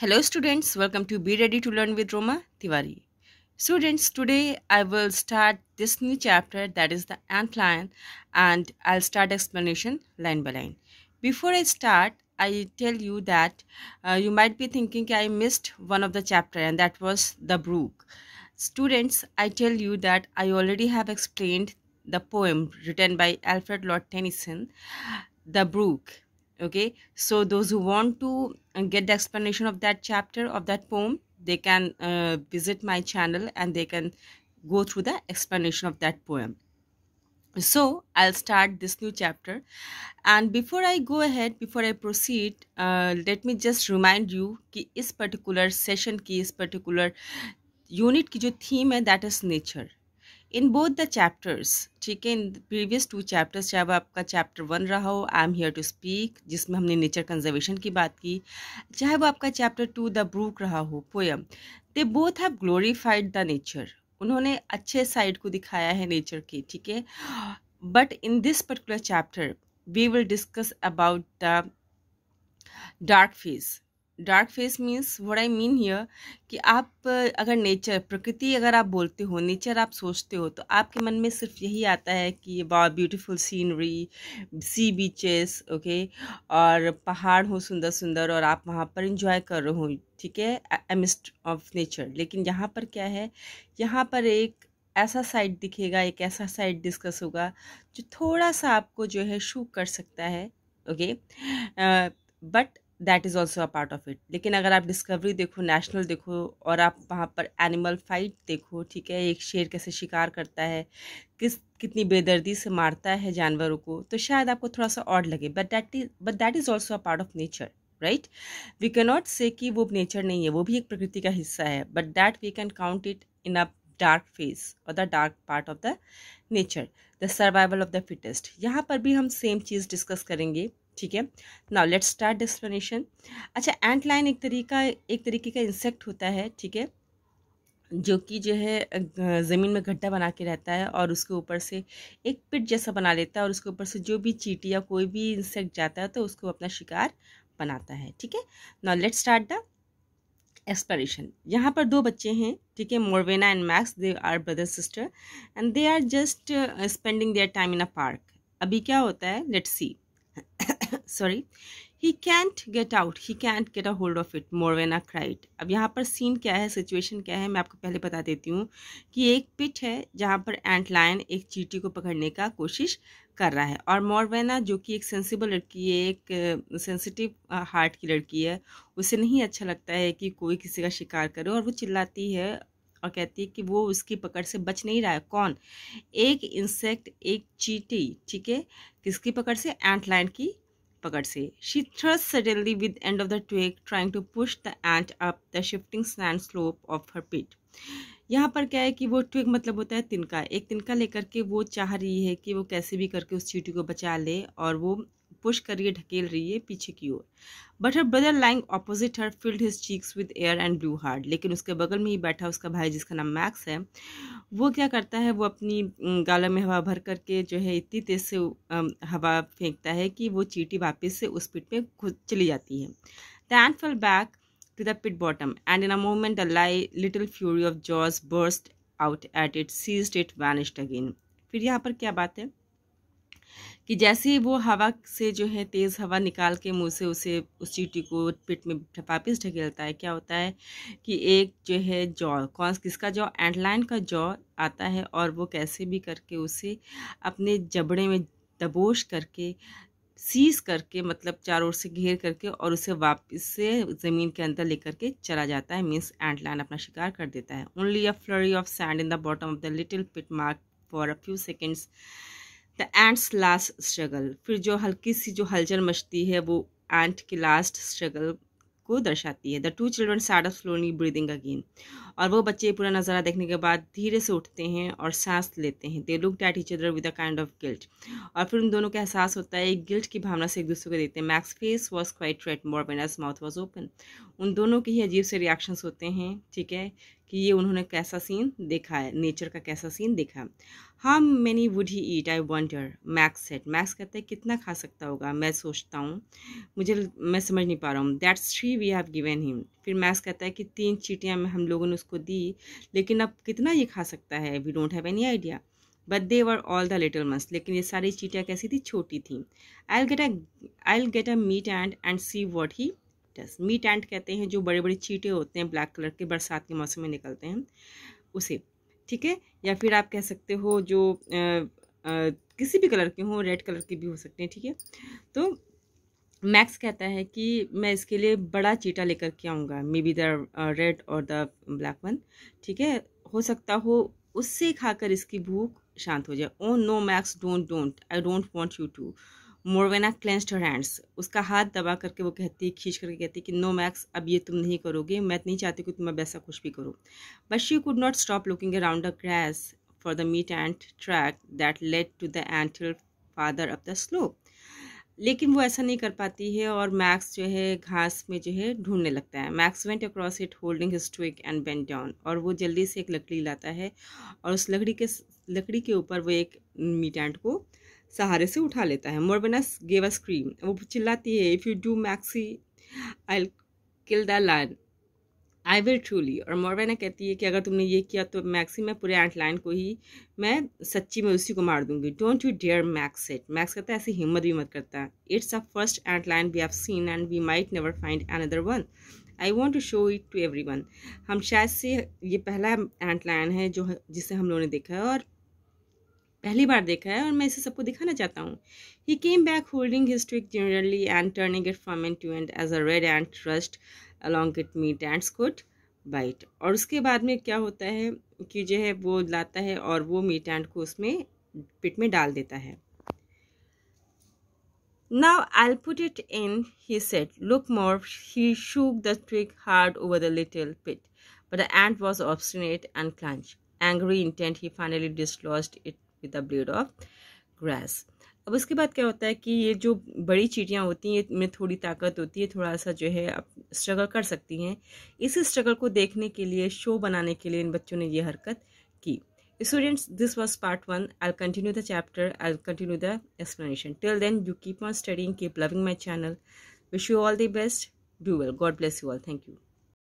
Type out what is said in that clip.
Hello students, welcome to Be Ready to Learn with Roma Tiwari. Students, today I will start this new chapter, that is the antlion, and I'll start explanation line by line. Before I start, I tell you that you might be thinking I missed one of the chapter, and that was the brook. Students, I tell you that I already have explained the poem written by Alfred Lord Tennyson, The Brook. Okay, so those who want to get the explanation of that chapter of that poem, they can visit my channel and they can go through the explanation of that poem. So I'll start this new chapter, and before I go ahead, before I proceed, let me just remind you कि इस particular session की इस particular unit की जो theme है, that is nature. In both the chapters, ठीक है, in previous two chapters, चाहे वो आपका चैप्टर 1 रहा हो I am here to speak, जिसमें हमने नेचर कंजर्वेशन की बात की, चाहे वो आपका चैप्टर 2 द ब्रूक रहा हो poem, they both have glorified the nature. उन्होंने अच्छे साइड को दिखाया है नेचर की, ठीक है. But in this particular chapter we will discuss about the dark phase. Dark phase means what I mean here कि आप अगर नेचर, प्रकृति अगर आप बोलते हो, नेचर आप सोचते हो, तो आपके मन में सिर्फ यही आता है कि वाह beautiful scenery, sea beaches, okay, और पहाड़ हो सुंदर सुंदर और आप वहाँ पर इंजॉय कर रहे हो, ठीक है, एमिस्ट ऑफ नेचर. लेकिन यहाँ पर क्या है, यहाँ पर एक ऐसा साइड दिखेगा, एक ऐसा साइड डिस्कस होगा जो थोड़ा सा आपको जो है शू कर सकता है, okay, but that is also a part of it. लेकिन अगर आप डिस्कवरी देखो, नेशनल देखो, और आप वहाँ पर एनिमल फाइट देखो, ठीक है, एक शेर कैसे शिकार करता है, कितनी बेदर्दी से मारता है जानवरों को, तो शायद आपको थोड़ा सा ऑड लगे, but that is also a part of nature, right. We can not say कि वो नेचर नहीं है, वो भी एक प्रकृति का हिस्सा है, but that we can count it in a dark phase और the dark part of the nature, the survival of the fittest. यहाँ पर भी हम सेम चीज़ डिस्कस करेंगे, ठीक है. Now let's start explanation. अच्छा, एंट लाइन एक तरीके का इंसेक्ट होता है, ठीक है, जो कि जो है ज़मीन में गड्ढा बना के रहता है और उसके ऊपर से एक पिट जैसा बना लेता है, और उसके ऊपर से जो भी चींटी या कोई भी इंसेक्ट जाता है तो उसको अपना शिकार बनाता है, ठीक है. Now let's start the exploration. यहाँ पर दो बच्चे हैं, ठीक है, Morwenna and Max, they are brother sister and they are just spending their time in a park. अभी क्या होता है, let's see. Sorry, he can't get out, he can't get a hold of it, Morwenna cried. अब यहाँ पर scene क्या है, situation क्या है, मैं आपको पहले बता देती हूँ कि एक पिट है जहाँ पर एंट लायन एक चींटी को पकड़ने का कोशिश कर रहा है, और मोरवेना जो कि एक सेंसिबल लड़की है, एक सेंसिटिव हार्ट की लड़की है, उसे नहीं अच्छा लगता है कि कोई किसी का शिकार करे, और वो चिल्लाती है और कहती है कि वो उसकी पकड़ से बच नहीं रहा है. कौन? एक इंसेक्ट, एक चींटी, ठीक है, किसकी पकड़ से? एंट लायन की पकड़ से. She thrust suddenly with end of the twig trying to push the ant up the shifting sand slope of her pit. यहाँ पर क्या है कि वो ट्विग मतलब होता है तिनका, एक तिनका लेकर के वो चाह रही है कि वो कैसे भी करके उस चींटी को बचा ले, और वो पुश कर रही है, ढकेल रही है पीछे की ओर. But her brother lying opposite her filled his cheeks with air and blew hard. लेकिन उसके बगल में ही बैठा उसका भाई जिसका नाम मैक्स है, वो क्या करता है, वो अपनी गालों में हवा भर करके जो है इतनी तेज से हवा फेंकता है कि वो चींटी वापस से उस पिट में खुद चली जाती है. The ant fell back to the pit bottom, and in a moment the little fury of jaws burst out at it, seized it, vanished again. फिर यहाँ पर क्या बात है कि जैसे ही वो हवा से जो है तेज़ हवा निकाल के मुंह से उस चींटी को पिट में वापिस ढकेलता है, क्या होता है कि एक जो है जॉ, किसका जॉ? एंट लायन का जॉ आता है, और वो कैसे भी करके उसे अपने जबड़े में दबोच करके, सीज करके, मतलब चारों ओर से घेर करके, और उसे वापस से ज़मीन के अंदर लेकर के चला जाता है. मीन्स एंट लायन अपना शिकार कर देता है. Only a flurry of sand in the bottom of the little pit mark for a few seconds the ants last struggle. फिर जो हल्की सी जो हलचल मचती है वो एंट की लास्ट स्ट्रगल को दर्शाती है. The two children sat up slowly breathing again. और वो बच्चे पूरा नज़ारा देखने के बाद धीरे से उठते हैं और सांस लेते हैं. They looked at each other with a kind of guilt. और फिर उन दोनों का एहसास होता है, एक गिल्ट की भावना से एक दूसरे को देखते हैं. Max face was quite red, Morwenna's mouth was open. उन दोनों के ही अजीब से रिएक्शंस होते हैं, ठीक है, कि ये उन्होंने कैसा सीन देखा है, नेचर का कैसा सीन देखा. How many would he eat I wonder, max said. Max कहते हैं कितना खा सकता होगा, मैं सोचता हूँ, मैं समझ नहीं पा रहा हूँ. That's 3 we have given him. फिर मैक्स कहता है कि 3 चींटियाँ हम लोगों ने उसको दी, लेकिन अब कितना ये खा सकता है, we don't have any idea. But they were all the little mans, लेकिन ये सारी चींटियाँ कैसी थी, छोटी थी। I get a meat and see what he does. Meat ant कहते हैं जो बड़े बड़े चींटे होते हैं ब्लैक कलर के, बरसात के मौसम में निकलते हैं उसे, ठीक है। या फिर आप कह सकते हो जो किसी भी कलर के हों, रेड कलर के भी हो सकते हैं, ठीक है। तो मैक्स कहता है कि मैं इसके लिए बड़ा चीटा लेकर के आऊँगा, मे बी द रेड और द ब्लैक वन, ठीक है। हो सकता हो उससे खाकर इसकी भूख शांत हो जाए। Oh no Max, don't I don't want you to. Morwenna clenched her hands, उसका हाथ दबा करके वो कहती है, खींच करके कहती है कि नो मैक्स, अब ये तुम नहीं करोगे, मैं नहीं चाहती कि तुम अब ऐसा कुछ भी करो। But she could not stop looking around the grass for the meat ant track that led to the ant father up the slope. लेकिन वो ऐसा नहीं कर पाती है और मैक्स जो है घास में जो है ढूंढने लगता है। Max went across it holding his twig and bent down, और वो जल्दी से एक लकड़ी लाता है और उस लकड़ी के ऊपर वो एक मीट एंट को सहारे से उठा लेता है। मोरवेनस गेव अ स्क्रीम, वो चिल्लाती है, if you do Maxie I kill the lion, I will truly. और मोरवेना कहती है कि अगर तुमने ये किया तो मैक्सी, मैं पूरे एंट लाइन को ही मैं सच्ची में उसी को मार दूंगी। Don't you dare Max it. Max कहता है ऐसी हिम्मत भी मत करता, it's a first ant line we have seen and we might never find another one, I want to show it to every one. हम शायद से ये पहला एंट लाइन है जो जिसे हम लोगों ने देखा है और पहली बार देखा है, और मैं इसे सबको दिखाना चाहता हूँ। He came back holding his twig generally and turning it from end to end as a red ant rushed along it meat ants could bite. और उसके बाद में क्या होता है कि जो है वो लाता है और वो मीट एंट को उसमें पिट में डाल देता है। Now I'll put it in, he said. Look more. He shook the twig hard over the little pit, but the ant was obstinate and clung. Angry intent, he finally dislodged it with a blade of grass. अब उसके बाद क्या होता है कि ये जो बड़ी चींटियाँ होती हैं इनमें थोड़ी ताकत होती है, थोड़ा सा जो है स्ट्रगल कर सकती हैं। इस स्ट्रगल को देखने के लिए, शो बनाने के लिए इन बच्चों ने ये हरकत की। Students, this was part 1. I'll continue the chapter. I'll continue the explanation. Till then, you keep on studying, keep loving my channel. Wish you all the best. Do well. God bless you all. Thank you.